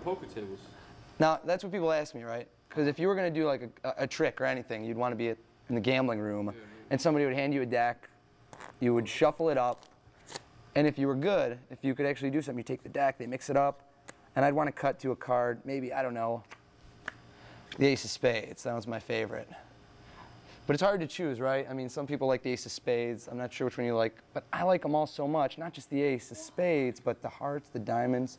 about poker tables? Now, that's what people ask me, right? Because if you were going to do like a trick or anything, you'd want to be in the gambling room, and somebody would hand you a deck, you would shuffle it up, and if you were good, if you could actually do something, you take the deck, they mix it up, and I'd want to cut to a card, maybe, I don't know, the Ace of Spades. That was my favorite. But it's hard to choose, right? I mean, some people like the Ace of Spades. I'm not sure which one you like, but I like them all so much. Not just the Ace of Spades, but the hearts, the diamonds,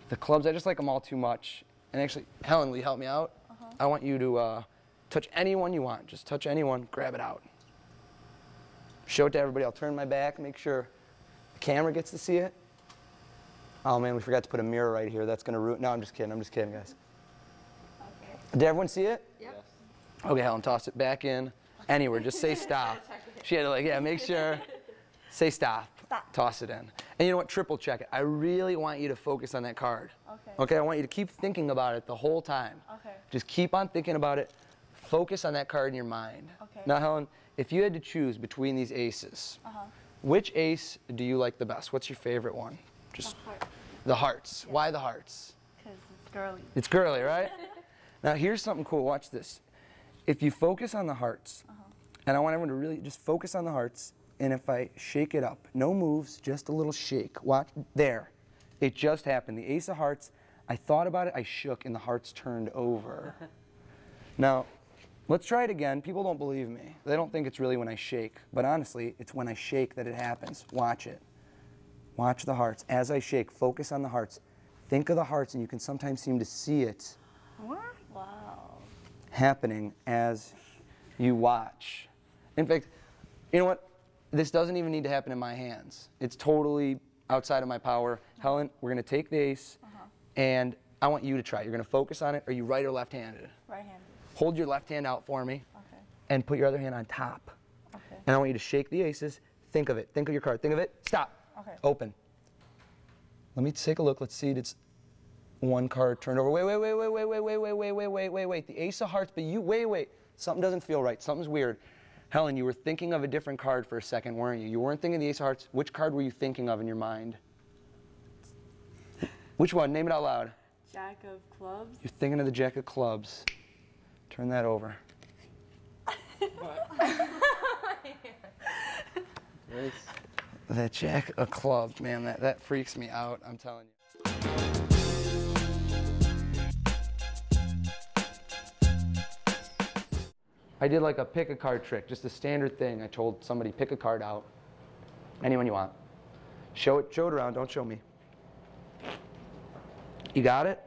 the clubs. I just like them all too much. And actually, Helen, will you help me out? I want you to touch anyone you want. Just touch anyone, grab it out. Show it to everybody. I'll turn my back, make sure the camera gets to see it. Oh man, we forgot to put a mirror right here. That's gonna ruin. No, I'm just kidding, guys. Okay. Did everyone see it? Yep. Okay, Helen, toss it back in. Anywhere, just say stop. She had to like, yeah, make sure. Say stop. Stop. Toss it in. And you know what, triple check it. I really want you to focus on that card. Okay. Okay, I want you to keep thinking about it the whole time. Okay. Just keep on thinking about it. Focus on that card in your mind. Okay. Now, Helen, if you had to choose between these aces, which ace do you like the best? What's your favorite one? Just the hearts. Yeah. Why the hearts? Because it's girly. It's girly, right? Now, here's something cool. Watch this. If you focus on the hearts, and I want everyone to really just focus on the hearts, and if I shake it up, no moves, just a little shake. Watch, there. It just happened. The Ace of Hearts, I thought about it, I shook, and the hearts turned over. Now, let's try it again. People don't believe me. They don't think it's really when I shake, but honestly, it's when I shake that it happens. Watch it. Watch the hearts. As I shake, focus on the hearts. Think of the hearts, and you can sometimes seem to see it happening as you watch. In fact, you know what? This doesn't even need to happen in my hands. It's totally outside of my power. Helen, we're going to take the ace, and I want you to try. You're going to focus on it. Are you right or left-handed? Right-handed. Hold your left hand out for me, and put your other hand on top. Okay. And I want you to shake the aces. Think of it. Think of your card. Think of it. Stop. Okay. Open. Let me take a look. Let's see. It's one card turned over. Wait. The Ace of Hearts, but you, wait. Something doesn't feel right. Something's weird. Helen, you were thinking of a different card for a second, weren't you? You weren't thinking of the Ace of Hearts. Which card were you thinking of in your mind? Which one? Name it out loud. Jack of clubs. You're thinking of the Jack of clubs. Turn that over. Nice. That Jack of clubs, man, that freaks me out, I'm telling you. I did like a pick a card trick, just a standard thing. I told somebody, pick a card out, anyone you want. Show it around, don't show me. You got it?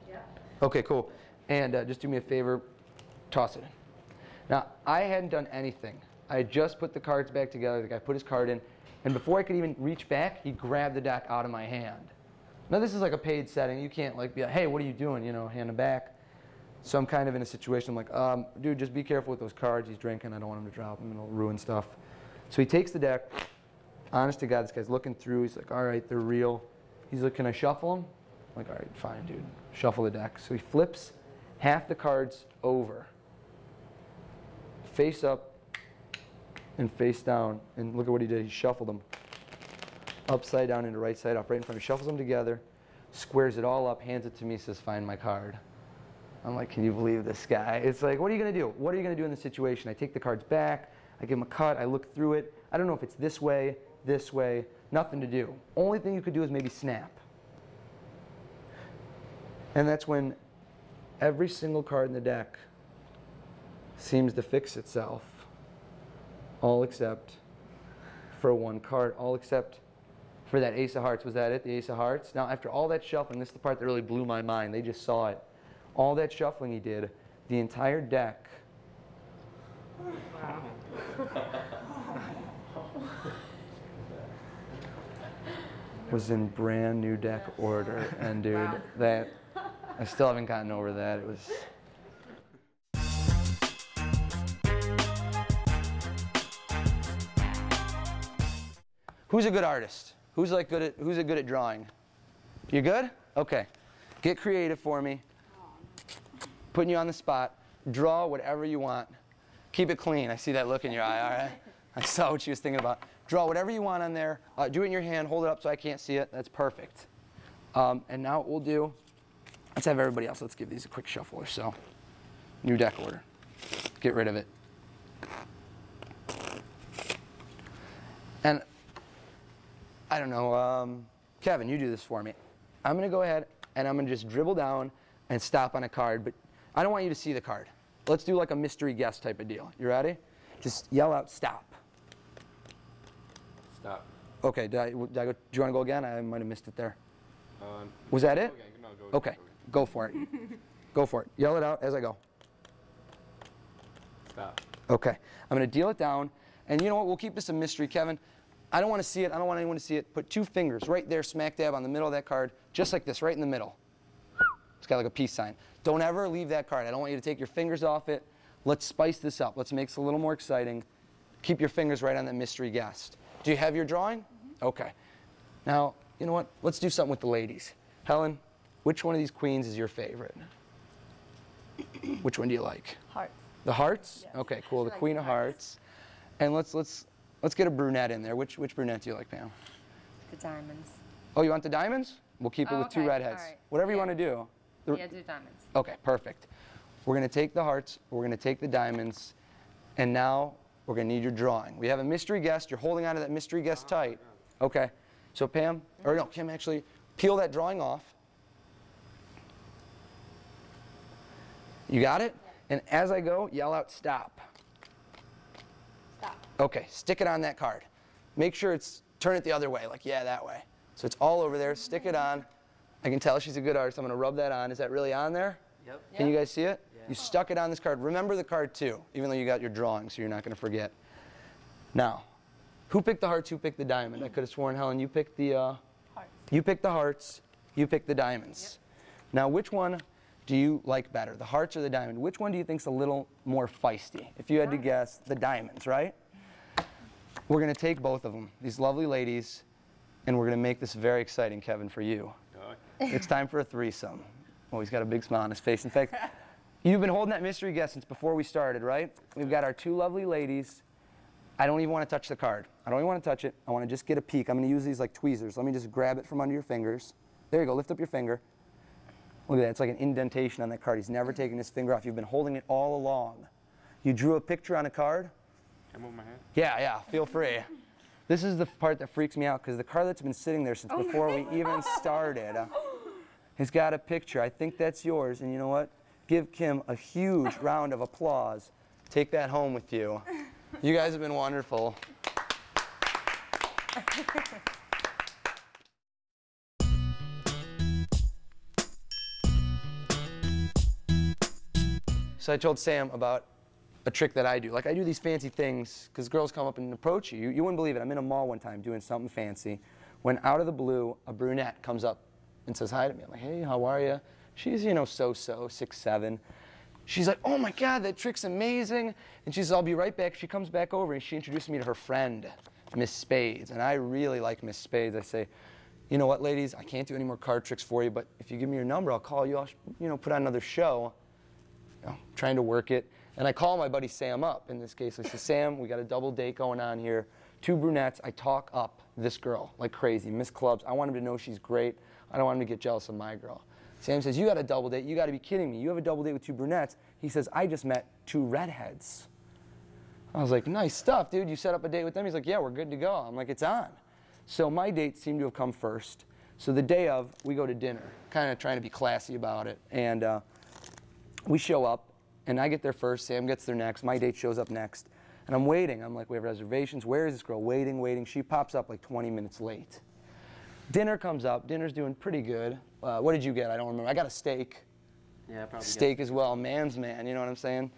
Yeah. Okay, cool. And just do me a favor, toss it in. Now, I hadn't done anything. I had just put the cards back together. The guy put his card in, and before I could even reach back, he grabbed the deck out of my hand. Now, this is like a paid setting. You can't like be like, hey, what are you doing? You know, hand them back. So I'm kind of in a situation. I'm like, dude, just be careful with those cards. He's drinking. I don't want him to drop them, and it'll ruin stuff. So he takes the deck. Honest to God, this guy's looking through. He's like, all right, they're real. He's like, can I shuffle them? I'm like, all right, fine, dude. Shuffle the deck. So he flips half the cards over, face up and face down. And look at what he did. He shuffled them upside down into right side up, right in front of me. Shuffles them together, squares it all up, hands it to me, says, find my card. I'm like, can you believe this guy? It's like, what are you going to do? What are you going to do in this situation? I take the cards back. I give him a cut. I look through it. I don't know if it's this way, nothing to do. Only thing you could do is maybe snap. And that's when every single card in the deck seems to fix itself, all except for one card, all except for that Ace of Hearts. Was that it, the Ace of Hearts? Now, after all that shuffling, this is the part that really blew my mind. They just saw it. All that shuffling he did, the entire deck was in brand new deck order. And dude, that, I still haven't gotten over that. It was... Who's a good artist? Who's good at drawing? You good? Okay. Get creative for me. Putting you on the spot. Draw whatever you want. Keep it clean. I see that look in your eye, all right? I saw what she was thinking about. Draw whatever you want on there. Do it in your hand. Hold it up so I can't see it. That's perfect. And now what we'll do, let's have everybody else, let's give these a quick shuffle or so. New deck order. Get rid of it. And I don't know, Kevin, you do this for me. I'm going to go ahead and I'm going to just dribble down and stop on a card, but I don't want you to see the card. Let's do like a mystery guess type of deal. You ready? Just yell out, stop. Stop. Okay, do you want to go again? I might have missed it there. Was that it? Okay, go for it. Go for it. Yell it out as I go. Stop. Okay, I'm going to deal it down, and you know what? We'll keep this a mystery, Kevin. I don't want to see it. I don't want anyone to see it. Put 2 fingers right there, smack dab on the middle of that card, just like this, right in the middle. It's got like a peace sign. Don't ever leave that card. I don't want you to take your fingers off it. Let's spice this up. Let's make this a little more exciting. Keep your fingers right on that mystery guest. Do you have your drawing? Mm-hmm. Okay. Now, you know what? Let's do something with the ladies. Helen, which one of these queens is your favorite? Which one do you like? Hearts. The hearts? Yes. Okay, cool. The Like queen the of hearts. And let's get a brunette in there. Which brunette do you like, Pam? The diamonds. Oh, you want the diamonds? We'll keep it with 2 okay. redheads. All right. Whatever you Yeah. want to do. Yeah, do diamonds. Okay, perfect. We're going to take the hearts, we're going to take the diamonds, and now we're going to need your drawing. We have a mystery guest. You're holding on to that mystery guest tight. Okay. So Pam, or no, Kim, actually, peel that drawing off. You got it? And as I go, yell out, stop. Stop. Okay, stick it on that card. Make sure turn it the other way, like, yeah, that way. So it's all over there. Stick it on. I can tell she's a good artist. I'm going to rub that on. Is that really on there? Yep. Can you guys see it? Yeah. You stuck it on this card. Remember the card too, even though you got your drawing, so you're not going to forget. Now, who picked the hearts? Who picked the diamond? I could have sworn, Helen, you picked the Hearts. You picked the hearts. You picked the diamonds. Yep. Now, which one do you like better, the hearts or the diamond? Which one do you think's a little more feisty? If you had to guess, the diamonds, right? We're going to take both of them, these lovely ladies, and we're going to make this very exciting, Kevin, for you. It's time for a threesome. Oh, he's got a big smile on his face. In fact, you've been holding that mystery guest since before we started, right? We've got our 2 lovely ladies. I don't even want to touch the card. I don't even want to touch it. I want to just get a peek. I'm going to use these like tweezers. Let me just grab it from under your fingers. There you go. Lift up your finger. Look at that. It's like an indentation on that card. He's never taken his finger off. You've been holding it all along. You drew a picture on a card? Can I move my hand? Yeah, feel free. This is the part that freaks me out because the card that's been sitting there since before we even started has got a picture. I think that's yours. And you know what? Give Kim a huge round of applause. Take that home with you. You guys have been wonderful. So I told Sam about a trick that I do. Like, I do these fancy things because girls come up and approach you. You wouldn't believe it. I'm in a mall one time doing something fancy when out of the blue, a brunette comes up and says hi to me. I'm like, hey, how are you? She's, you know, so-so, 6'7". She's like, oh my God, that trick's amazing. And she says, I'll be right back. She comes back over and she introduced me to her friend, Miss Spades. And I really like Miss Spades. I say, you know what, ladies, I can't do any more card tricks for you, but if you give me your number, I'll call you. I'll, you know, put on another show. You know, trying to work it. And I call my buddy Sam up. In this case, I say, Sam, we got a double date going on here. 2 brunettes. I talk up this girl like crazy, Miss Clubs. I want him to know she's great. I don't want him to get jealous of my girl. Sam says, you got a double date. You got to be kidding me. You have a double date with 2 brunettes. He says, I just met 2 redheads. I was like, nice stuff, dude. You set up a date with them? He's like, yeah, we're good to go. I'm like, it's on. So my dates seem to have come first. So the day of, we go to dinner, kind of trying to be classy about it. And we show up, and I get there first. Sam gets there next. My date shows up next. And I'm waiting. I'm like, we have reservations. Where is this girl? Waiting. She pops up like 20 minutes late. Dinner comes up. Dinner's doing pretty good. What did you get? I don't remember. I got a steak. Yeah, probably. Steak as well. Man's man, you know what I'm saying?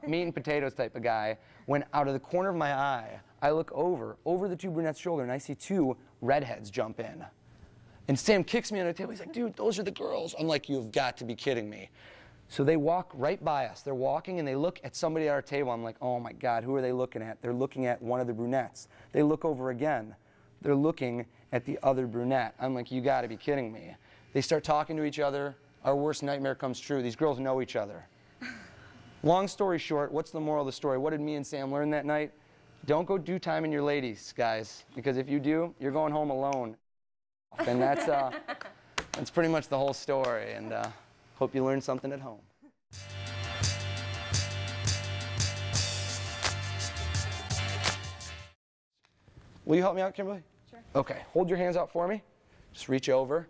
Meat and potatoes type of guy. When out of the corner of my eye, I look over the 2 brunettes' shoulder, and I see 2 redheads jump in. And Sam kicks me under the table. He's like, dude, those are the girls. I'm like, you've got to be kidding me. So they walk right by us. They're walking, and they look at somebody at our table. I'm like, oh, my God, who are they looking at? They're looking at one of the brunettes. They look over again. They're looking at the other brunette. I'm like, you got to be kidding me. They start talking to each other. Our worst nightmare comes true. These girls know each other. Long story short, what's the moral of the story? What did me and Sam learn that night? Don't go do time in your ladies, guys, because if you do, you're going home alone. And That's pretty much the whole story, and hope you learned something at home. Will you help me out, Kimberly? Sure. Okay, hold your hands out for me. Just reach over,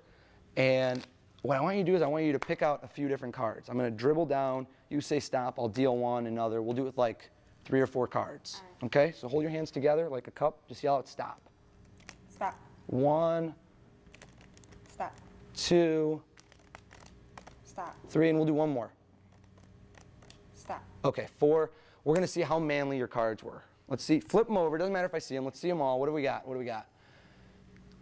and what I want you to do is I want you to pick out a few different cards. I'm going to dribble down. You say stop. I'll deal one, another. We'll do it with like 3 or 4 cards. Right. Okay? So hold your hands together like a cup. Just yell out stop. Stop. 1, Stop. 2, Stop. 3, and we'll do one more. Stop. Okay, 4. We're going to see how manly your cards were. Let's see. Flip them over. Doesn't matter if I see them. Let's see them all. What do we got? What do we got?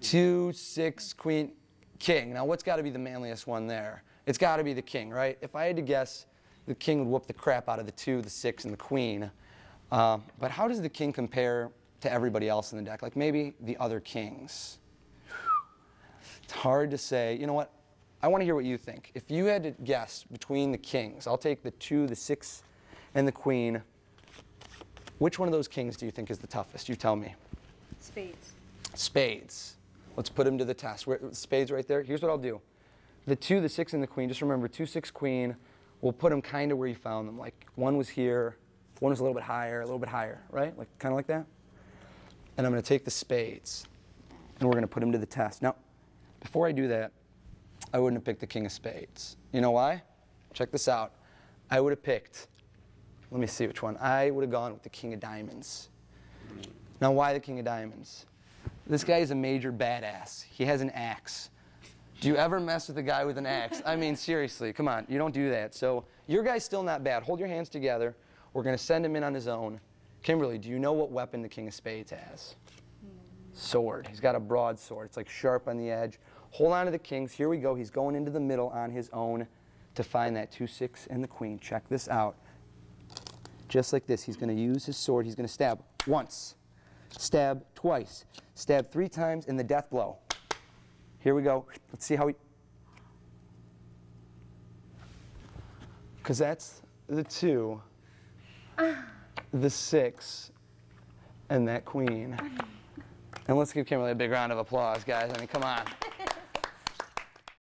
2, 6, queen, king. Now, what's got to be the manliest one there? It's got to be the king, right? If I had to guess, the king would whoop the crap out of the 2, the 6, and the queen. But how does the king compare to everybody else in the deck? Like maybe the other kings. It's hard to say. You know what? I want to hear what you think. If you had to guess between the kings, I'll take the 2, the 6, and the queen. Which one of those kings do you think is the toughest? You tell me. Spades. Spades. Let's put him to the test. Spades right there. Here's what I'll do. The 2, the 6, and the queen. Just remember 2, 6, queen. We'll put them kind of where you found them. Like one was here, one was a little bit higher, right? Like kind of like that. And I'm going to take the spades, and we're going to put him to the test. Now, before I do that, I wouldn't have picked the king of spades. You know why? Check this out. I would have picked, let me see which one. I would have gone with the king of diamonds. Now, why the king of diamonds? This guy is a major badass. He has an axe. Do you ever mess with a guy with an axe? I mean, seriously, come on. You don't do that. So your guy's still not bad. Hold your hands together. We're going to send him in on his own. Kimberly, do you know what weapon the king of spades has? Sword. He's got a broadsword. It's like sharp on the edge. Hold on to the kings. Here we go. He's going into the middle on his own to find that 2, 6, and the queen. Check this out. Just like this. He's going to use his sword. He's going to stab once, stab twice, stab 3 times, and the death blow. Here we go. Let's see how he... Because that's the 2, the 6, and that queen. And let's give Kimberly a big round of applause, guys. I mean, come on.